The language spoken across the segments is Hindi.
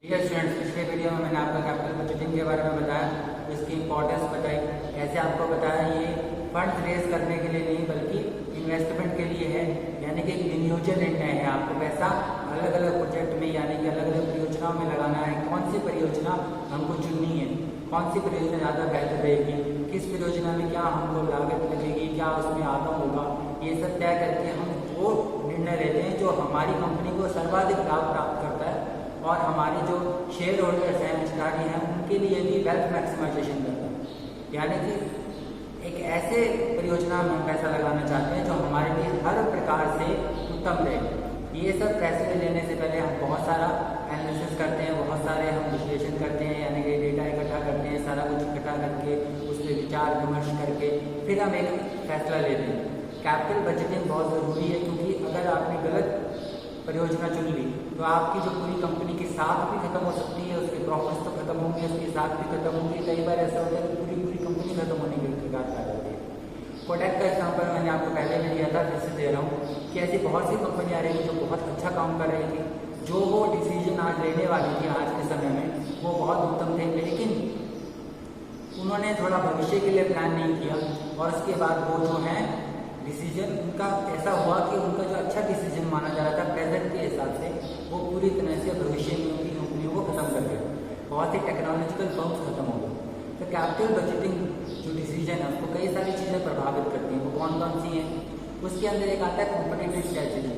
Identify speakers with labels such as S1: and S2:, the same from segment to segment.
S1: डियर स्टूडेंट्स, पिछले वीडियो में मैंने आपको कैपिटल बजटिंग के बारे में बताया, इसकी इंपॉर्टेंस बताई। ऐसे आपको बताया ये फंड रेज करने के लिए नहीं बल्कि इन्वेस्टमेंट के लिए है, यानी कि एक विनियोजन निर्णय है। आपको पैसा अलग अलग प्रोजेक्ट में यानी कि अलग अलग परियोजनाओं में लगाना है। कौन सी परियोजना हमको चुननी है, कौन सी परियोजना ज़्यादा बेहतर रहेगी, किस परियोजना में क्या हमको लागत लगेगी, क्या उसमें आगम होगा, ये सब तय करके हम वो निर्णय लेते हैं जो हमारी कंपनी को सर्वाधिक लाभ प्राप्त करता है और हमारे जो शेयर होल्डर्स हैं, अधिकारी हैं, उनके लिए भी वेल्थ मैक्सिमाइजेशन करता है। यानी कि एक ऐसे परियोजना में हम पैसा लगाना चाहते हैं जो हमारे लिए हर प्रकार से उत्तम रहे। ये सब फैसले लेने से पहले हम बहुत सारा एनालिसिस करते हैं, बहुत सारे हम विश्लेषण करते हैं, यानी कि डेटा इकट्ठा करते हैं, सारा कुछ इकट्ठा करके उस पर विचार विमर्श करके फिर हम एक फैसला लेते हैं। कैपिटल बजटिंग बहुत ज़रूरी है, क्योंकि अगर आपने गलत परियोजना चुन ली तो आपकी जो पूरी कंपनी की साख भी खत्म हो सकती है, उसके प्रॉफिट्स तो खत्म होंगे, उसकी साख भी खत्म होंगी। कई बार ऐसा होता है कि पूरी पूरी कंपनी खत्म होने की कगार पर आ जाती है। कोटक का एग्जाम्पल मैंने आपको पहले भी दिया था, फिर से दे रहा हूँ कि ऐसी बहुत सी कंपनियाँ आ रही थी जो बहुत अच्छा काम कर रही थी, जो वो डिसीजन आज लेने वाली थी आज के समय में वो बहुत उत्तम थे, लेकिन उन्होंने थोड़ा भविष्य के लिए प्लान नहीं किया और उसके बाद वो जो है डिसीजन उनका ऐसा हुआ कि उनका जो अच्छा डिसीजन माना जा रहा था प्रेजेंट के हिसाब से, वो पूरी तरह से भविष्य में उनकी कंपनियों को खत्म कर दिया। बहुत ही टेक्नोलॉजिकल फर्म्स खत्म हो गए। तो कैपिटल बजटिंग जो डिसीजन है उसको कई सारी चीज़ें प्रभावित करती हैं। वो कौन कौन सी हैं? उसके अंदर एक आता है कॉम्पिटिटिव स्ट्रेटजी।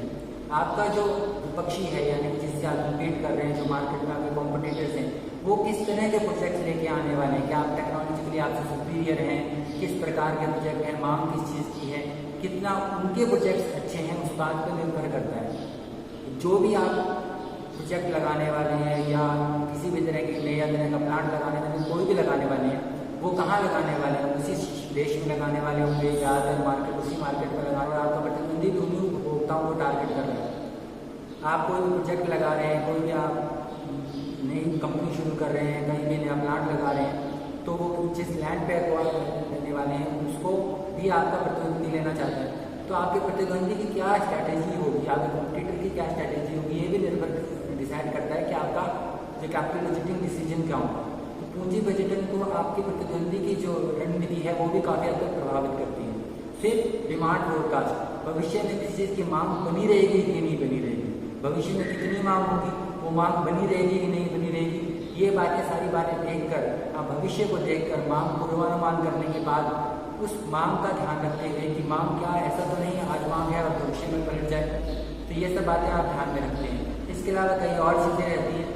S1: आपका जो विपक्षी है यानी कि जिससे आप कम्पीट कर रहे हैं, जो मार्केट में आपके कॉम्पिटिटर्स हैं, वो किस तरह के प्रोजेक्ट्स लेके आने वाले हैं, क्या आप टेक्नोलॉजिकली आपसे सुपीरियर हैं, किस प्रकार के प्रोजेक्ट हैं, मांग किस चीज़ की है, कितना उनके प्रोजेक्ट्स अच्छे हैं, उस बात पर निर्भर करता है। जो भी आप प्रोजेक्ट लगाने वाले हैं या किसी भी तरह की नया तरह का प्लांट लगाने वाले हैं, कोई भी लगाने वाले हैं, वो कहाँ लगाने वाले हैं? उसी देश में लगाने वाले होंगे, ज़्यादातर मार्केट उसी मार्केट में लगाने वाले। आपका प्रतिद्वंदी भी उन्हीं उपभोक्ताओं को टारगेट कर रहे हैं। आप कोई भी प्रोजेक्ट लगा रहे हैं, कोई भी आप नई कंपनी शुरू कर रहे हैं, कहीं भी नया प्लांट लगा रहे हैं, तो वो जिस लैंड पे एक्वायर करने वाले हैं उसको भी आपका प्रतिद्वंदी लेना चाहता है। तो आपके प्रतिद्वंदी की क्या स्ट्रैटेजी होगी, आपके कॉम्पिटिटर की क्या स्ट्रैटेजी होगी, ये भी निर्भर डिसाइड करता है कि आपका जो कैपिटल बजटिंग डिसीजन क्या होगा। तो पूंजी बजटिंग को आपके प्रतिद्वंदी की जो रणनीति है वो भी काफ़ी हद तक प्रभावित करती है। फिर डिमांड फोरकास्ट, भविष्य में किसी चीज़ की मांग बनी रहेगी कि नहीं बनी रहेगी, भविष्य में कितनी मांग होगी, वो मांग बनी रहेगी कि नहीं बनी रहेगी, ये बातें सारी बातें देखकर आप भविष्य को देखकर मांग पूर्वानुमान करने के बाद उस मांग का ध्यान रखते हुए कि मांग क्या है, ऐसा तो नहीं है आज मांग है और भविष्य में पलट जाए, तो ये सब बातें आप ध्यान में रखते हैं। इसके अलावा कई और चीज़ें रहती हैं।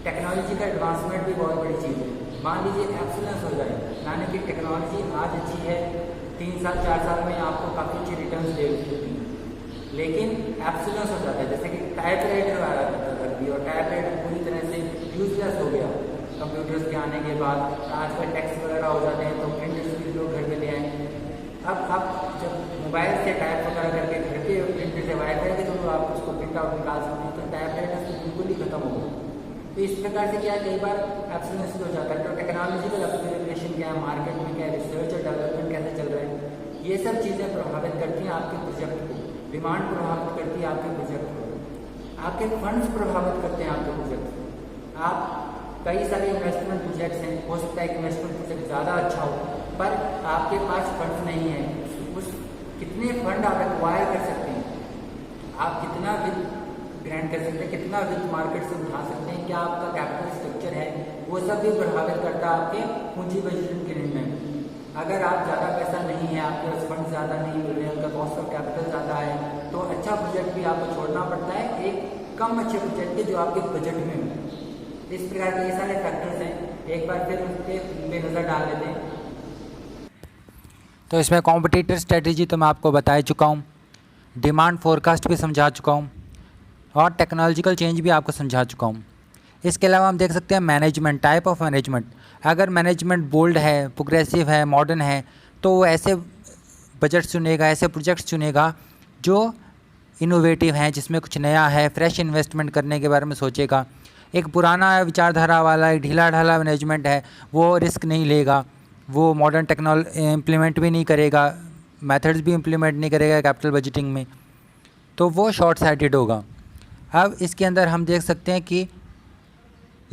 S1: टेक्नोलॉजी का एडवांसमेंट भी बहुत बड़ी चीज़ है। मान लीजिए एक्सीलेंस हो जाए, यानी कि टेक्नोलॉजी आज अच्छी है, 3 साल 4 साल में आपको काफ़ी अच्छी रिटर्न दे देती है, लेकिन एब्सोल्यूट हो जाता है। जैसे कि टाइपराइटर आ रहा था तभी और टाइपराइटर पूरी तरह से यूजलेस हो गया कंप्यूटर्स के आने के बाद। आजकल टेक्स्ट वगैरह हो जाते हैं तो प्रिंटर्स भी लोग घर पे ले आए। अब जब मोबाइल से टाइप वगैरह करके घर के प्रिंटर से वाईफाई के थ्रू आप उसको प्रिंट आउट निकाल सकते हैं, तो टाइपराइटर तो बिल्कुल ही खत्म हो गया। तो इस प्रकार से क्या कई बार एब्सोल्यूट हो जाता है। तो टेक्नोलॉजिकल अपग्रेडेशन क्या है, मार्केट में क्या रिसर्च और डेवलपमेंट कैसे चल रहा है, ये सब चीज़ें प्रभावित करती हैं आपके प्रोजेक्ट को। डिमांड प्रभावित करती है आपके प्रोजेक्ट को, आपके फंड्स प्रभावित करते हैं आपके प्रोजेक्ट को। आप कई सारे इन्वेस्टमेंट प्रोजेक्ट्स हैं, हो सकता है इन्वेस्टमेंट प्रोजेक्ट ज़्यादा अच्छा हो पर आपके पास फंड्स नहीं है, उस कितने फंड आप एक्वायर कर सकते हैं, आप कितना वित्त ग्रांट कर सकते हैं, कितना वित्त मार्केट से उठा सकते हैं, क्या आपका कैपिटल स्ट्रक्चर है, वो सब भी प्रभावित करता है आपके पूंजी बजटिंग के निर्णय में। अगर आप ज़्यादा पैसा नहीं है, आपके पास फंड ज़्यादा नहीं मिल रहे हैं, उनका कॉस्ट ऑफ कैपिटल ज़्यादा है, तो अच्छा प्रोजेक्ट भी आपको छोड़ना पड़ता है एक कम अच्छे प्रोजेक्ट के जो आपके बजट में हो। इस प्रकार के ये सारे फैक्टर्स हैं, एक बार फिर उस पर नज़र डाल लेते हैं।
S2: तो इसमें कॉम्पिटिटर स्ट्रेटजी तो मैं आपको बता चुका हूँ, डिमांड फोरकास्ट भी समझा चुका हूँ और टेक्नोलॉजिकल चेंज भी आपको समझा चुका हूँ। इसके अलावा हम देख सकते हैं मैनेजमेंट, टाइप ऑफ मैनेजमेंट। अगर मैनेजमेंट बोल्ड है, प्रोग्रेसिव है, मॉडर्न है, तो वो ऐसे बजट चुनेगा, ऐसे प्रोजेक्ट्स चुनेगा जो इनोवेटिव हैं, जिसमें कुछ नया है, फ्रेश इन्वेस्टमेंट करने के बारे में सोचेगा। एक पुराना विचारधारा वाला, एक ढीला ढाला मैनेजमेंट है, वो रिस्क नहीं लेगा, वो मॉडर्न टेक्नोलॉजी इम्प्लीमेंट भी नहीं करेगा, मेथड्स भी इम्प्लीमेंट नहीं करेगा कैपिटल बजटिंग में, तो वो शॉर्ट साइटेड होगा। अब इसके अंदर हम देख सकते हैं कि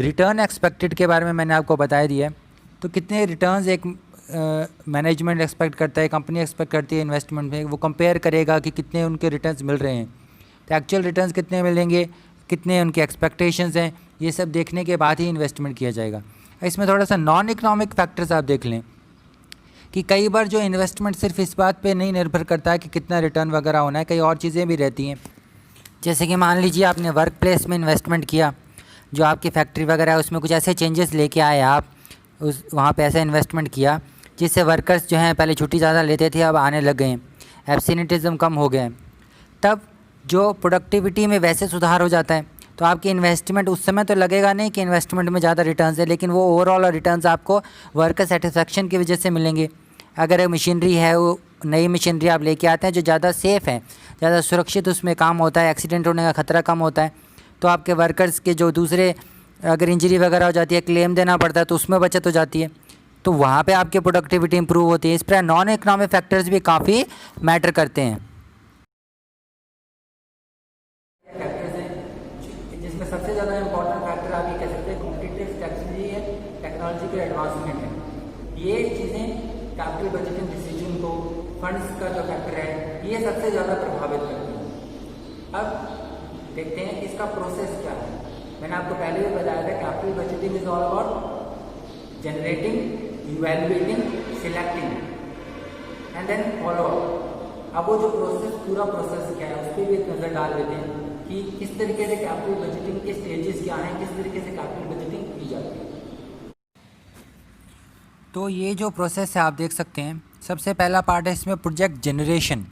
S2: रिटर्न एक्सपेक्टेड के बारे में मैंने आपको बता दिया है। तो कितने रिटर्न्स एक मैनेजमेंट एक्सपेक्ट करता है, कंपनी एक्सपेक्ट करती है इन्वेस्टमेंट में, वो कंपेयर करेगा कि कितने उनके रिटर्न्स मिल रहे हैं, तो एक्चुअल रिटर्न्स कितने मिलेंगे, कितने उनके एक्सपेक्टेशंस हैं, ये सब देखने के बाद ही इन्वेस्टमेंट किया जाएगा। इसमें थोड़ा सा नॉन इकोनॉमिक फैक्टर्स आप देख लें कि कई बार जो इन्वेस्टमेंट सिर्फ इस बात पे नहीं निर्भर करता है कि कितना रिटर्न वगैरह होना है, कई और चीज़ें भी रहती हैं। जैसे कि मान लीजिए आपने वर्क प्लेस में इन्वेस्टमेंट किया, जो आपकी फैक्ट्री वगैरह है उसमें कुछ ऐसे चेंजेस लेके आए आप, उस वहाँ पे ऐसा इन्वेस्टमेंट किया जिससे वर्कर्स जो हैं पहले छुट्टी ज़्यादा लेते थे अब आने लग गए हैं, एब्सेंटिज्म कम हो गया है, तब जो प्रोडक्टिविटी में वैसे सुधार हो जाता है। तो आपकी इन्वेस्टमेंट उस समय तो लगेगा नहीं कि इन्वेस्टमेंट में ज़्यादा रिटर्न्स है, लेकिन वो ओवरऑल रिटर्न्स आपको वर्कर सेटिस्फेक्शन की वजह से मिलेंगे। अगर मशीनरी है, वो नई मशीनरी आप लेके आते हैं जो ज़्यादा सेफ़ है, ज़्यादा सुरक्षित उसमें काम होता है, एक्सीडेंट होने का ख़तरा कम होता है, तो आपके वर्कर्स के जो दूसरे अगर इंजरी वगैरह हो जाती है, क्लेम देना पड़ता है, तो उसमें बचत हो जाती है, तो वहाँ पे आपकी प्रोडक्टिविटी इंप्रूव होती है। इस पर नॉन इकोनॉमिक फैक्टर्स भी काफ़ी मैटर करते हैं।
S1: फैक्टर्स हैं जिसमें सबसे ज़्यादा इंपॉर्टेंट फैक्टर आप ये कह सकते हैं कॉम्पिटिटिव टेक्नोलॉजी है, टेक्नोलॉजी के एडवांसमेंट है। ये चीज़ें कैपिटल बजटिंग डिसीजन को, फंड्स का जो फैक्टर है, ये सबसे ज़्यादा प्रभावित करती है। अब देखते हैं इसका प्रोसेस क्या है। मैंने आपको पहले भी बताया था capital budgeting is all about generating, evaluating, selecting and then follow up. अब वो जो प्रोसेस, पूरा प्रोसेस क्या है उस पर भी एक नज़र डाल लेते हैं कि किस तरीके से कैपिटल बजटिंग के स्टेजेस क्या हैं, किस तरीके से कैपिटल बजटिंग की जाती है।
S2: तो ये जो प्रोसेस है आप देख सकते हैं, सबसे पहला पार्ट है इसमें प्रोजेक्ट जनरेशन।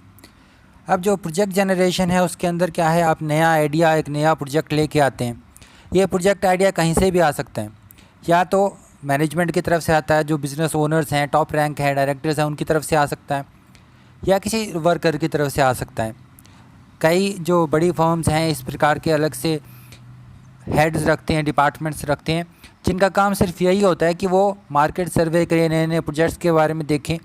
S2: अब जो प्रोजेक्ट जनरेशन है उसके अंदर क्या है, आप नया आइडिया, एक नया प्रोजेक्ट लेके आते हैं। ये प्रोजेक्ट आइडिया कहीं से भी आ सकता है, या तो मैनेजमेंट की तरफ से आता है, जो बिज़नेस ओनर्स हैं, टॉप रैंक है, डायरेक्टर्स हैं, उनकी तरफ से आ सकता है, या किसी वर्कर की तरफ से आ सकता है। कई जो बड़ी फर्म्स हैं इस प्रकार के अलग से हेड्स रखते हैं, डिपार्टमेंट्स रखते हैं, जिनका काम सिर्फ यही होता है कि वो मार्केट सर्वे करें, नए नए प्रोजेक्ट्स के बारे में देखें,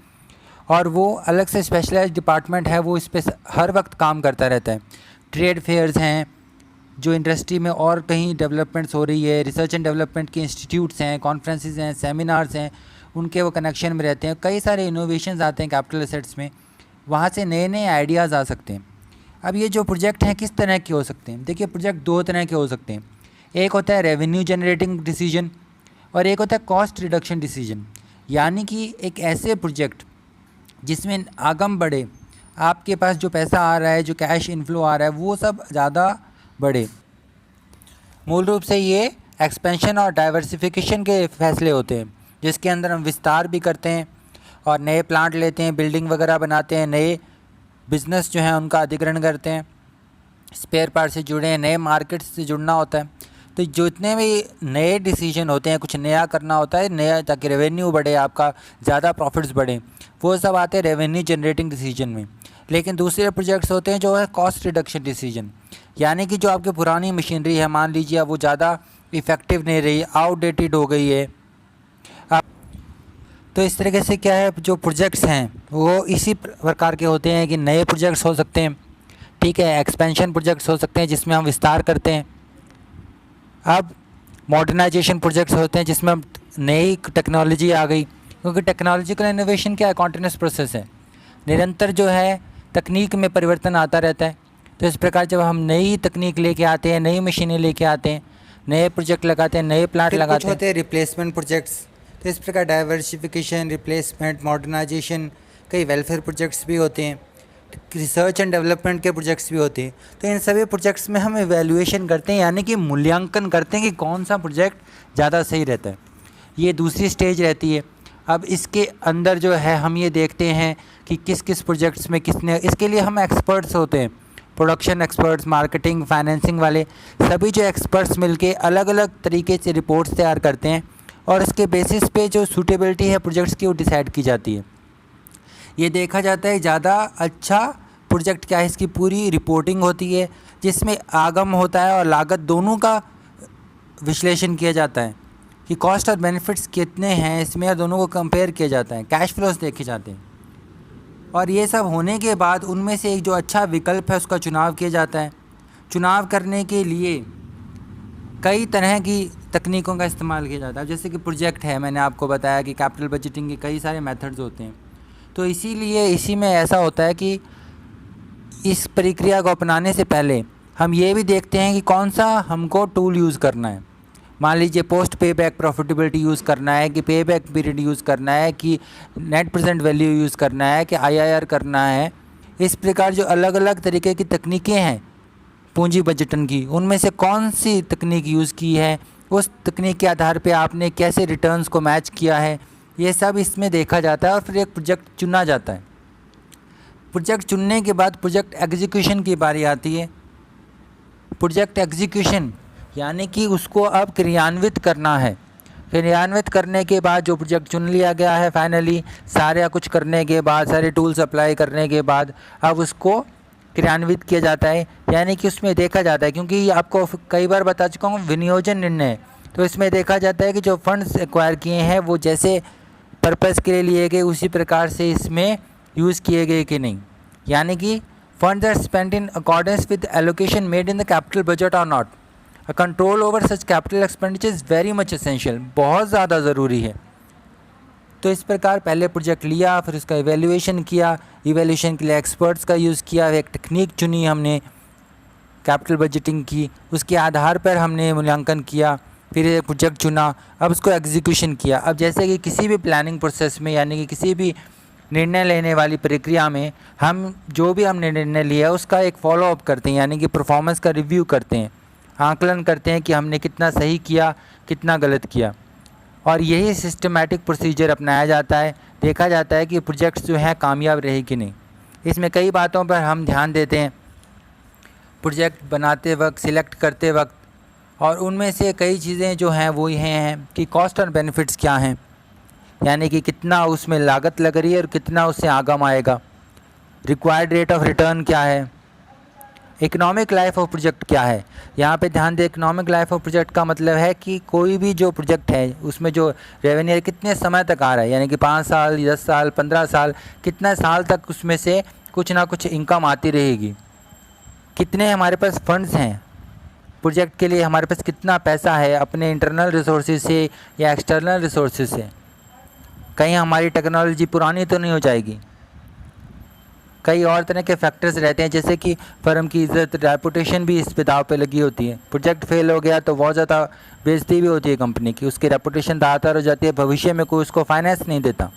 S2: और वो अलग से स्पेशलाइज्ड डिपार्टमेंट है, वो इस पर हर वक्त काम करता रहता है। ट्रेड फेयर्स हैं, जो इंडस्ट्री में और कहीं डेवलपमेंट्स हो रही है, रिसर्च एंड डेवलपमेंट के इंस्टीट्यूट्स हैं, कॉन्फ्रेंसेस हैं, सेमिनार्स हैं, उनके वो कनेक्शन में रहते हैं। कई सारे इनोवेशंस आते हैं कैपिटल एसेट्स में, वहाँ से नए नए आइडियाज़ आ सकते हैं। अब ये जो प्रोजेक्ट हैं किस तरह के हो सकते हैं, देखिए प्रोजेक्ट दो तरह के हो सकते हैं। एक होता है रेवेन्यू जनरेटिंग डिसीजन और एक होता है कॉस्ट रिडक्शन डिसीजन। यानी कि एक ऐसे प्रोजेक्ट जिसमें आगम बढ़े, आपके पास जो पैसा आ रहा है, जो कैश इनफ्लो आ रहा है, वो सब ज़्यादा बढ़े। मूल रूप से ये एक्सपेंशन और डाइवर्सिफिकेशन के फैसले होते हैं, जिसके अंदर हम विस्तार भी करते हैं और नए प्लांट लेते हैं, बिल्डिंग वगैरह बनाते हैं, नए बिज़नेस जो हैं उनका अधिग्रहण करते हैं, स्पेयर पार्ट से जुड़े हैं, नए मार्केट से जुड़ना होता है। तो जितने भी नए डिसीजन होते हैं, कुछ नया करना होता है, नया, ताकि रेवेन्यू बढ़े, आपका ज़्यादा प्रॉफिट्स बढ़े, वो सब आते हैं रेवेन्यू जनरेटिंग डिसीजन में। लेकिन दूसरे प्रोजेक्ट्स होते हैं जो है कॉस्ट रिडक्शन डिसीजन, यानी कि जो आपकी पुरानी मशीनरी है, मान लीजिए वो ज़्यादा इफ़ेक्टिव नहीं रही, आउटडेटेड हो गई है। तो इस तरीके से क्या है, जो प्रोजेक्ट्स हैं वो इसी प्रकार के होते हैं कि नए प्रोजेक्ट्स हो सकते हैं, ठीक है, एक्सपेंशन प्रोजेक्ट्स हो सकते हैं जिसमें हम विस्तार करते हैं। अब मॉडर्नाइजेशन प्रोजेक्ट्स होते हैं जिसमें हम नई टेक्नोलॉजी आ गई, क्योंकि टेक्नोलॉजिकल इनोवेशन क्या है, कॉन्टिन्यूस प्रोसेस है, निरंतर जो है तकनीक में परिवर्तन आता रहता है। तो इस प्रकार जब हम नई तकनीक लेके आते हैं, नई मशीनें लेके आते हैं, नए प्रोजेक्ट लगाते हैं, नए प्लांट लगाते हैं, होते हैं रिप्लेसमेंट प्रोजेक्ट्स। तो इस प्रकार डाइवर्सिफिकेशन, रिप्लेसमेंट, मॉडर्नाइजेशन, कई वेलफेयर प्रोजेक्ट्स भी होते हैं, रिसर्च एंड डेवलपमेंट के प्रोजेक्ट्स भी होते हैं। तो इन सभी प्रोजेक्ट्स में हम इवैल्यूएशन करते हैं, यानी कि मूल्यांकन करते हैं कि कौन सा प्रोजेक्ट ज़्यादा सही रहता है। ये दूसरी स्टेज रहती है। अब इसके अंदर जो है हम ये देखते हैं कि किस किस प्रोजेक्ट्स में किसने, इसके लिए हम एक्सपर्ट्स होते हैं, प्रोडक्शन एक्सपर्ट्स, मार्केटिंग, फाइनेंसिंग वाले, सभी जो एक्सपर्ट्स मिलके अलग अलग तरीके से रिपोर्ट्स तैयार करते हैं, और इसके बेसिस पे जो सूटेबिलिटी है प्रोजेक्ट्स की वो डिसाइड की जाती है। ये देखा जाता है ज़्यादा अच्छा प्रोजेक्ट क्या है, इसकी पूरी रिपोर्टिंग होती है जिसमें आगम होता है और लागत दोनों का विश्लेषण किया जाता है कि कॉस्ट और बेनिफिट्स कितने हैं इसमें, और दोनों को कंपेयर किया जाता है, कैश फ्लोज देखे जाते हैं। और ये सब होने के बाद उनमें से एक जो अच्छा विकल्प है उसका चुनाव किया जाता है। चुनाव करने के लिए कई तरह की तकनीकों का इस्तेमाल किया जाता है। जैसे कि प्रोजेक्ट है, मैंने आपको बताया कि कैपिटल बजटिंग के कई सारे मेथड्स होते हैं, तो इसीलिए इसी में ऐसा होता है कि इस प्रक्रिया को अपनाने से पहले हम ये भी देखते हैं कि कौन सा हमको टूल यूज़ करना है। मान लीजिए पोस्ट पे बैक प्रॉफिटेबिलिटी यूज़ करना है, कि पे बैक पीरियड यूज़ करना है, कि नेट प्रेजेंट वैल्यू यूज़ करना है, कि IRR करना है। इस प्रकार जो अलग अलग तरीके की तकनीकें हैं पूंजी बजटन की, उनमें से कौन सी तकनीक यूज़ की है, उस तकनीक के आधार पे आपने कैसे रिटर्न्स को मैच किया है, ये सब इसमें देखा जाता है और फिर एक प्रोजेक्ट चुना जाता है। प्रोजेक्ट चुनने के बाद प्रोजेक्ट एग्जीक्यूशन की बारी आती है। प्रोजेक्ट एग्जीक्यूशन यानी कि उसको अब क्रियान्वित करना है। क्रियान्वित करने के बाद जो प्रोजेक्ट चुन लिया गया है, फाइनली सारा कुछ करने के बाद, सारे टूल्स अप्लाई करने के बाद अब उसको क्रियान्वित किया जाता है। यानी कि उसमें देखा जाता है, क्योंकि आपको कई बार बता चुका हूँ विनियोजन निर्णय, तो इसमें देखा जाता है कि जो फंड्स एक्वायर किए हैं वो जैसे पर्पज़ के लिए लिए गए उसी प्रकार से इसमें यूज़ किए गए कि नहीं। यानी कि funds are spent in accordance with the allocation made in the capital budget or not. A control over such capital expenditure is very much essential. बहुत ज़्यादा ज़रूरी है। तो इस प्रकार पहले प्रोजेक्ट लिया, फिर उसका इवैल्यूएशन किया, इवैल्यूएशन के लिए एक्सपर्ट्स का यूज़ किया, एक टेक्निक चुनी हमने कैपिटल बजटिंग की, उसके आधार पर हमने मूल्यांकन किया, फिर एक प्रोजेक्ट चुना, अब उसको एग्जीक्यूशन किया। अब जैसे कि किसी भी प्लानिंग प्रोसेस में, यानी कि किसी भी निर्णय लेने वाली प्रक्रिया में, हम जो भी हमने निर्णय लिया उसका एक फॉलोअप करते हैं, यानी कि परफॉर्मेंस का रिव्यू करते हैं, आकलन करते हैं कि हमने कितना सही किया, कितना गलत किया, और यही सिस्टमैटिक प्रोसीजर अपनाया जाता है। देखा जाता है कि प्रोजेक्ट्स जो हैं कामयाब रहे कि नहीं। इसमें कई बातों पर हम ध्यान देते हैं प्रोजेक्ट बनाते वक्त, सिलेक्ट करते वक्त, और उनमें से कई चीज़ें जो हैं वो ये हैं कि कॉस्ट और बेनिफिट्स क्या हैं, यानी कि कितना उसमें लागत लग रही है और कितना उससे आगम आएगा, रिक्वायर्ड रेट ऑफ रिटर्न क्या है, इकोनॉमिक लाइफ ऑफ प्रोजेक्ट क्या है। यहाँ पे ध्यान दें, इकोनॉमिक लाइफ ऑफ प्रोजेक्ट का मतलब है कि कोई भी जो प्रोजेक्ट है उसमें जो रेवेन्यू कितने समय तक आ रहा है, यानी कि 5 साल, 10 साल, 15 साल, कितना साल तक उसमें से कुछ ना कुछ इनकम आती रहेगी, कितने हमारे पास फंड्स हैं प्रोजेक्ट के लिए, हमारे पास कितना पैसा है अपने इंटरनल रिसोर्सेज से या एक्सटर्नल रिसोर्सेज से, कहीं हमारी टेक्नोलॉजी पुरानी तो नहीं हो जाएगी। कई और तरह के फैक्टर्स रहते हैं, जैसे कि फर्म की इज़्ज़त, रेपुटेशन भी इस पे दाव पे लगी होती है। प्रोजेक्ट फेल हो गया तो बहुत ज़्यादा बेइज्जती भी होती है कंपनी की, उसकी रेपुटेशन दातार हो जाती है, भविष्य में कोई उसको फाइनेंस नहीं देता।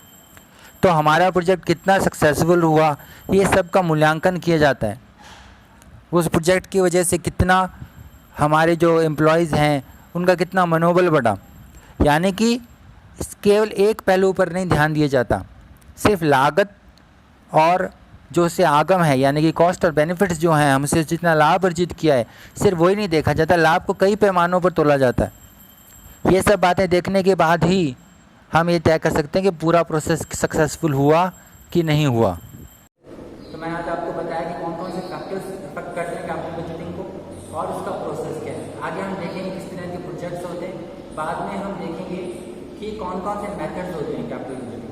S2: तो हमारा प्रोजेक्ट कितना सक्सेसफुल हुआ, ये सब का मूल्यांकन किया जाता है। उस प्रोजेक्ट की वजह से कितना हमारे जो एम्प्लॉयज़ हैं उनका कितना मनोबल बढ़ा। यानी कि केवल एक पहलू पर नहीं ध्यान दिया जाता, सिर्फ लागत और जो उससे आगम है, यानी कि कॉस्ट और बेनिफिट्स जो हैं, हमसे जितना लाभ अर्जित किया है, सिर्फ वही नहीं देखा जाता, लाभ को कई पैमानों पर तोला जाता है। ये सब बातें देखने के बाद ही हम ये तय कर सकते हैं कि पूरा प्रोसेस सक्सेसफुल हुआ कि नहीं हुआ।
S1: तो मैंने आज आपको बताया कि कौन कौन से फैक्टर्स इफेक्ट करते हैं कैपिटल बजटिंग को और उसका प्रोसेस क्या है। आगे हम देखेंगे किस तरह के प्रोजेक्ट्स होते हैं, बाद में हम देखेंगे कि कौन कौन से मेथड्स होते हैं कैपिटल बजटिंग।